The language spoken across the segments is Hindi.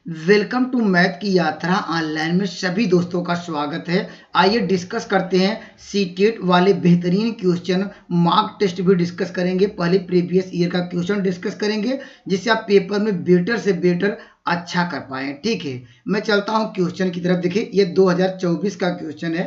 वेलकम टू मैथ की यात्रा ऑनलाइन में सभी दोस्तों का स्वागत है। आइए डिस्कस करते हैं सीटेट वाले बेहतरीन क्वेश्चन। मॉक टेस्ट भी डिस्कस करेंगे, पहले प्रीवियस ईयर का क्वेश्चन डिस्कस करेंगे जिससे आप पेपर में बेटर से बेटर अच्छा कर पाएं। ठीक है, मैं चलता हूं क्वेश्चन की तरफ। देखिए ये 2024 का क्वेश्चन है,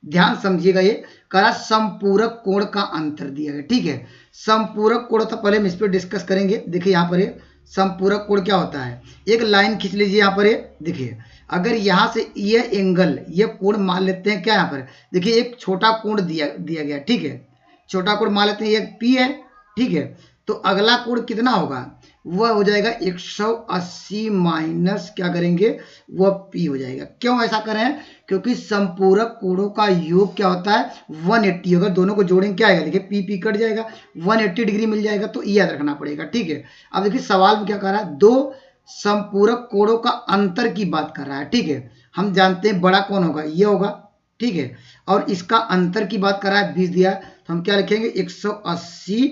ध्यान समझिएगा। ये करा संपूरक कोण का अंतर दिया गया। ठीक है, संपूरक कोण तो पहले हम इस पर डिस्कस करेंगे। देखिए यहाँ पर संपूरक कोण क्या होता है, एक लाइन खींच लीजिए यहाँ पर। देखिए अगर यहाँ से ये एंगल, ये कोण मान लेते हैं क्या, यहाँ पर देखिए एक छोटा कोण दिया गया। ठीक है, छोटा कोण मान लेते हैं, ये पी है। ठीक है, तो अगला कोण कितना होगा, वह हो जाएगा 180 माइनस क्या करेंगे, वह पी हो जाएगा। क्यों ऐसा करें, क्योंकि संपूरक कोणों का योग क्या होता है 180। अगर दोनों को जोड़ेंगे क्या आएगा, देखिए पी पी कट जाएगा, 180 डिग्री मिल जाएगा। तो याद रखना पड़ेगा। ठीक है, अब देखिए सवाल में क्या कर रहा है, दो संपूरक कोणों का अंतर की बात कर रहा है। ठीक है, हम जानते हैं बड़ा कौन होगा, ये होगा। ठीक है, और इसका अंतर की बात कर रहा है, 20 दिया है, तो हम क्या लिखेंगे 180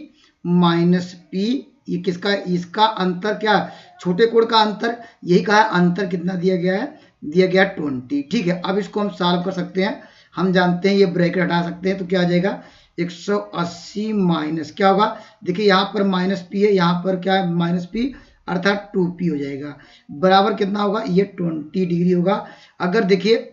माइनस पी। ये किसका, इसका अंतर क्या, छोटे कोण का अंतर, यही कहा है। अंतर कितना दिया गया है, दिया गया 20। ठीक है, अब इसको हम सॉल्व कर सकते हैं। हम जानते हैं ये ब्रैकेट हटा सकते हैं, तो क्या आ जाएगा 180 माइनस क्या होगा, देखिए यहाँ पर माइनस पी है, यहाँ पर क्या है माइनस पी, अर्थात 2p हो जाएगा। बराबर कितना होगा, ये 20 डिग्री होगा। अगर देखिए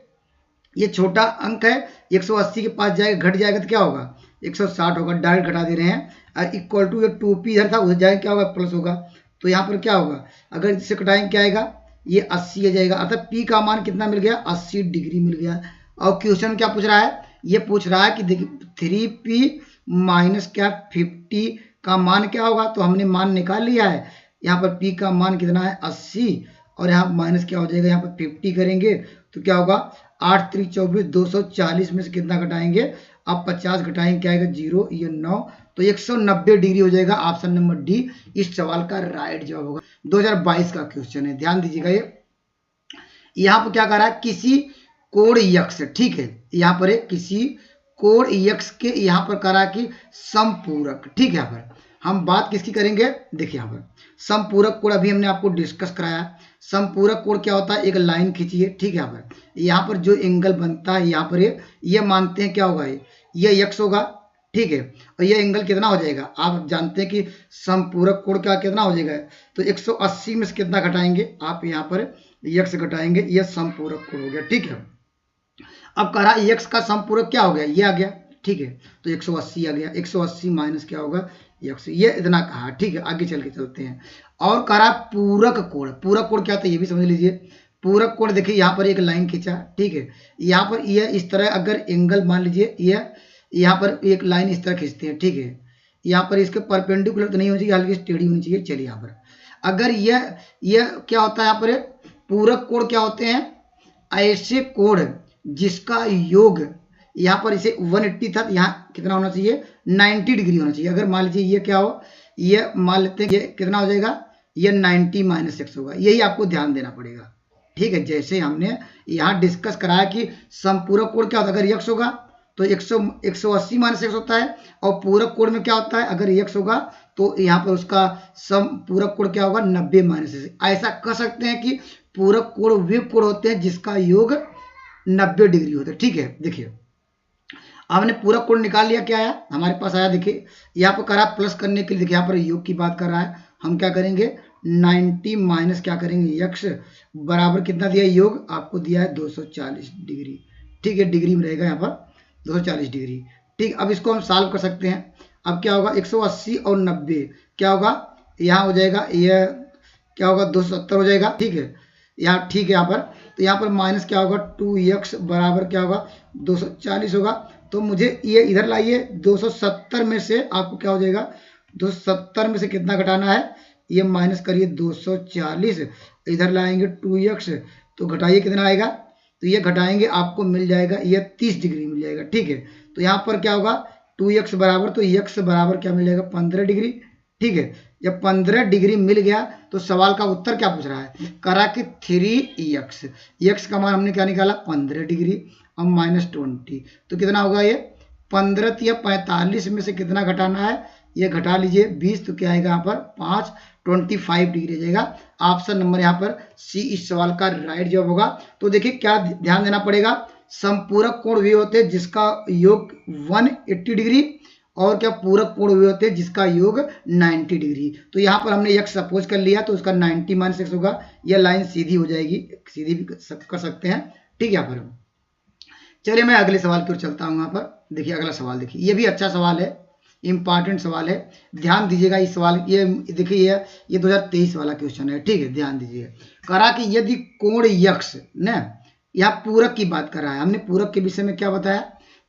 ये छोटा अंक है, 180 के पास जाएगा, घट जाएगा तो क्या होगा 160 होगा। डायरेक्ट घटा दे रहे हैं, और इक्वल टू ये 2p इधर था, उधर जाएगा क्या होगा प्लस होगा। तो यहाँ पर क्या होगा, अगर इससे घटाएंगे क्या आएगा, ये 80 आ जाएगा। अर्थात p का मान कितना मिल गया, 80 डिग्री मिल गया। और क्वेश्चन क्या पूछ रहा है, ये पूछ रहा है कि देखिए 3p माइनस क्या 50 का मान क्या होगा। तो हमने मान निकाल लिया है, यहाँ पर p का मान कितना है 80, और यहाँ माइनस क्या हो जाएगा, यहाँ पर 50 करेंगे तो क्या होगा 8 3 24, 240 में से कितना घटाएंगे, अब 50 घटाएंगे क्या आएगा 0, ये 9, तो 190 डिग्री हो जाएगा। ऑप्शन नंबर डी इस सवाल का राइट जवाब होगा। 2022 का क्वेश्चन है, ध्यान दीजिएगा। ये यहाँ पर क्या कर रहा है, किसी कोण यक्ष, ठीक है, यहाँ पर किसी कोण यक्ष के यहाँ पर कर रहा है कि संपूरक। ठीक है, यहाँ पर हम बात किसकी करेंगे, देखिए यहाँ पर संपूरक कोण अभी हमने आपको डिस्कस कराया। संपूरक कोण क्या होता है, एक लाइन खींचिए। ठीक है, यहाँ पर जो एंगल बनता है, यहाँ पर ये मानते हैं क्या होगा, ये यक्ष होगा। ठीक है, और ये एंगल कितना हो जाएगा, आप जानते हैं कि संपूरक कोण क्या कितना हो जाएगा, तो 180 में से कितना घटाएंगे, आप यहाँ पर यक्ष घटाएंगे, ये संपूरक कोण हो गया। ठीक है, अब कह रहा है यक्ष का संपूरक क्या हो गया, ये आ गया। ठीक है, तो 180 आ गया, 180 माइनस क्या होगा यक्ष, ये इतना कहा। ठीक है, आगे चल के चलते हैं। और कह रहा पूरक कोण, पूरक कोण क्या होता है ये भी समझ लीजिए। पूरक कोण देखिए यहाँ पर एक लाइन खींचा। ठीक है, यहाँ पर ये इस तरह अगर एंगल मान लीजिए, ये यहाँ पर एक लाइन इस तरह खींचते हैं। ठीक है, यहाँ पर इसके परपेंडिकुलर तो नहीं होनी चाहिए, हल्की टेढ़ी होनी चाहिए। चलिए यहाँ पर अगर ये क्या होता है, यहाँ पर पूरक कोण क्या होते हैं, ऐसे कोण जिसका योग यहाँ पर इसे 180 था, यहाँ कितना होना चाहिए 90 डिग्री होना चाहिए। अगर मान लीजिए ये क्या हो, ये मान लेते हैं ये कितना हो जाएगा, ये 90 माइनस एक्स होगा। यही आपको ध्यान देना पड़ेगा। ठीक है, जैसे हमने यहाँ डिस्कस कराया कि संपूरक कोण क्या होता है, अगर यक्ष होगा तो 180 माइनस एक्स होता है, और पूरक कोण में क्या होता है, अगर यक्ष होगा तो यहाँ पर उसका संपूरक कोण क्या होगा 90 माइनस एक्स। ऐसा कह सकते हैं कि पूरक कोण वे कोण होते हैं जिसका योग 90 डिग्री होता है। ठीक है, देखिए हमने पूरा कोण निकाल लिया, क्या आया हमारे पास आया, देखिए यहाँ पर करा प्लस करने के लिए, देखिए यहाँ पर योग की बात कर रहा है, हम क्या करेंगे 90 माइनस क्या करेंगे यक्ष, बराबर कितना दिया योग, आपको दिया है 240 डिग्री। ठीक है, डिग्री में रहेगा यहाँ पर 240 डिग्री। ठीक, अब इसको हम सॉल्व कर सकते हैं। अब क्या होगा 180 और 90 क्या होगा, यहाँ हो जाएगा ये क्या होगा 270 हो जाएगा। ठीक है, यहाँ ठीक है, यहाँ पर तो यहाँ पर माइनस क्या होगा 2x बराबर क्या होगा 240 होगा। तो मुझे ये इधर लाइए, 270 में से आपको क्या हो जाएगा 270 में से कितना घटाना है, ये माइनस करिए 240, इधर लाएंगे 2x, तो घटाइए कितना आएगा, तो ये घटाएंगे आपको मिल जाएगा ये 30 डिग्री मिल जाएगा। ठीक है, तो यहाँ पर क्या होगा 2x बराबर, तो x बराबर क्या मिल जाएगा 15 डिग्री। ठीक है, जब 15 डिग्री मिल गया तो सवाल का उत्तर क्या पूछ रहा है, करा कि 3x, x का मान हमने क्या निकाला 15 डिग्री, अब माइनस 20, तो कितना होगा ये 15 या 45 में से कितना घटाना है, ये घटा लीजिए 20, तो क्या आएगा यहाँ पर 5, 25 डिग्री जाएगा। ऑप्शन नंबर यहाँ पर सी इस सवाल का राइट जवाब होगा। तो देखिए क्या ध्यान देना पड़ेगा, समपूरक कोण वे होते हैं जिसका योग 180 डिग्री, और क्या पूरक कोण वे होते हैं जिसका योग 90 डिग्री। तो यहाँ पर हमने x सपोज कर लिया तो उसका 90 - x होगा। यह लाइन सीधी हो जाएगी, सीधी भी कर सकते हैं, ठीक है। यहाँ पर चलिए मैं अगले सवाल की ओर चलता हूँ। यहाँ पर देखिए अगला सवाल, देखिए ये भी अच्छा सवाल है, इंपॉर्टेंट सवाल है, ध्यान दीजिएगा इस सवाल। ये देखिए ये 2023 वाला क्वेश्चन है, ठीक है, ध्यान दीजिए। करा कि यदि कोण यक्ष न, यहाँ पूरक की बात कर रहा है, हमने पूरक के विषय में क्या बताया,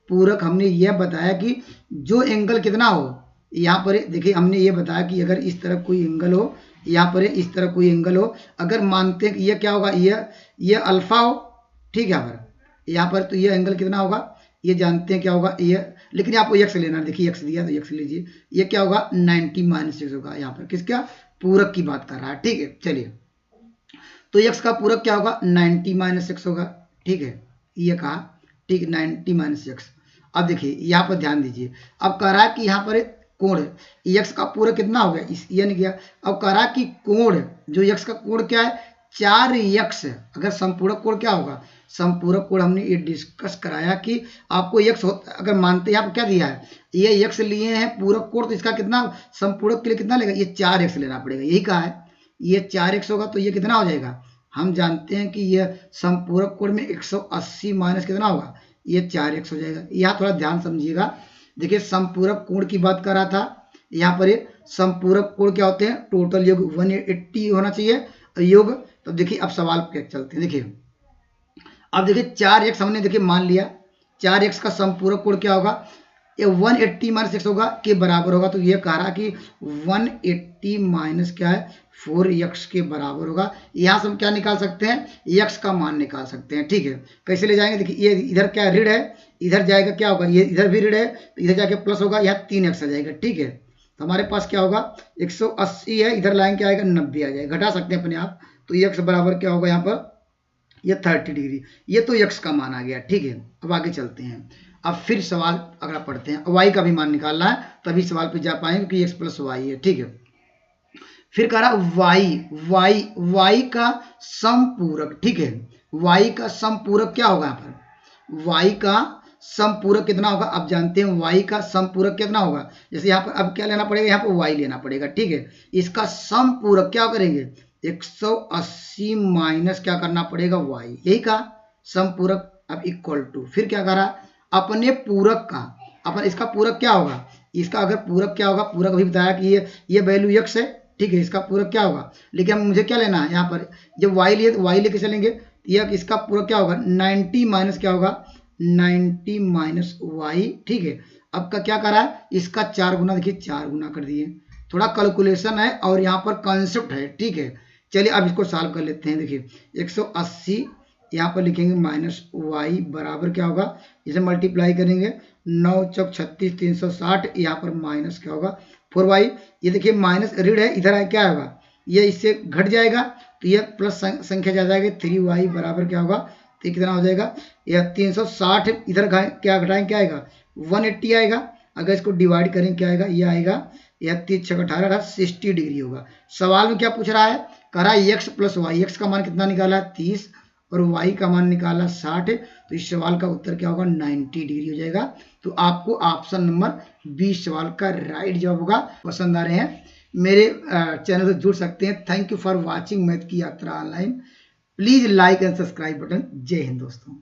पूरक हमने यह बताया कि जो एंगल कितना हो, यहाँ पर देखिए हमने ये बताया कि अगर इस तरह कोई एंगल हो, यहाँ पर इस तरह कोई एंगल हो, अगर मानते हैं कि यह क्या होगा, यह अल्फा हो, ठीक है। यहाँ पर तो यह एंगल कितना होगा, ये जानते हैं क्या होगा, ये, लेकिन आपको x लेना है। देखिए x दिया तो x लीजिए, ये क्या होगा 90 - x होगा। यहाँ पर किसका पूरक की बात कर रहा है, ठीक है। चलिए तो x का पूरक क्या होगा 90 - x होगा, ठीक है, ये कहा, ठीक, 90 - x। अब देखिए यहाँ पर ध्यान दीजिए, अब कह रहा है कि यहाँ पर कोण x का पूरक कितना हो गया, ये नहीं गया। अब कह रहा है कि कोण, जो x का कोण क्या है 4x, अगर संपूरक कोण क्या होगा, संपूरक कोण हमने ये डिस्कस कराया कि आपको x अगर मानते हैं, यहाँ पर क्या दिया है, ये x लिए हैं पूरक कोण, तो इसका कितना संपूरक के लिए कितना लेगा, ये 4x लेना पड़ेगा, यही कहा है, ये 4x होगा। तो ये कितना हो जाएगा, हम जानते हैं कि यह संपूरक कोण में 180 माइनस कितना होगा, ये 4x हो जाएगा। यहाँ थोड़ा ध्यान समझिएगा, देखिए संपूरक कोण की बात कर रहा था, यहाँ पर ये संपूरक कोण क्या होते हैं, टोटल योग 180 होना चाहिए योग। तो देखिए अब सवाल पे चलते हैं। देखिए अब देखिए 4x हमने देखिए मान लिया, 4x का संपूरक कोण क्या होगा, ये 180 - x होगा के बराबर होगा। तो ये कह रहा कि 180 माइनस क्या है 4x के बराबर होगा। यहाँ से हम क्या निकाल सकते हैं, x का मान निकाल सकते हैं, ठीक है। कैसे ले जाएंगे, देखिए ये इधर क्या ऋण है, इधर जाएगा क्या होगा, ये इधर भी ऋण है तो इधर जाके प्लस होगा, यहाँ 3x आ जाएगा, ठीक है। तो हमारे पास क्या होगा 180 है, इधर लाइन क्या आएगा 90 आ जाएगा, घटा सकते हैं अपने आप। तो x बराबर क्या होगा यहाँ पर, ये 30 डिग्री, ये तो x का मान आ गया, ठीक है। अब आगे चलते हैं, अब फिर सवाल अगला पढ़ते हैं, y का भी मान निकालना है तभी सवाल पे जा पाएंगे क्योंकि x + y है, ठीक है। फिर कह रहा y का समपूरक, ठीक है, y का समपूरक क्या होगा, यहाँ पर y का समपूरक कितना होगा, आप जानते हैं y का समपूरक कितना होगा। जैसे यहाँ पर अब क्या लेना पड़ेगा, यहाँ पर y लेना पड़ेगा, ठीक है। इसका समपूरक क्या करेंगे 180 माइनस क्या करना पड़ेगा y, यही का समपूरक। अब इक्वल टू, फिर क्या करा अपने पूरक का, अपन इसका पूरक क्या होगा, इसका अगर पूरक क्या होगा, पूरक अभी बताया कि ये वैल्यू x है, ठीक है, इसका पूरक क्या होगा। लेकिन मुझे क्या लेना है, यहाँ पर जब y लिए तो y लेके चलेंगे, यह इसका पूरक क्या होगा 90 माइनस क्या होगा 90 माइनस y, ठीक है। अब का क्या करा है, इसका 4 गुना, देखिए 4 गुना कर दिए, थोड़ा कैलकुलेशन है और यहाँ पर कॉन्सेप्ट है, ठीक है। चलिए अब इसको सॉल्व कर लेते हैं। देखिए 180 यहाँ पर लिखेंगे माइनस y बराबर क्या होगा, इसे मल्टीप्लाई करेंगे 9 चौक 36 360, यहाँ पर माइनस क्या होगा 4y। ये देखिए माइनस ऋण है, इधर क्या होगा, ये इससे घट जाएगा तो ये प्लस संख्या जा जाएगी 3y बराबर क्या होगा, तो कितना हो जाएगा, यह 360, इधर क्या घटाएंगे क्या आएगा 180 आएगा। अगर इसको डिवाइड करें क्या आएगा, ये आएगा, यह 3 6 18 60 डिग्री होगा। सवाल में क्या पूछ रहा है, कह रहा है x + y, x का मान कितना निकाला 30 और y का मान निकाला 60। तो इस सवाल का उत्तर क्या होगा 90 डिग्री हो जाएगा। तो आपको ऑप्शन नंबर 20 सवाल का राइट जवाब होगा। पसंद आ रहे हैं मेरे चैनल से जुड़ सकते हैं। Thank you for watching math की यात्रा online. Please like and subscribe button. जय हिंद दोस्तों।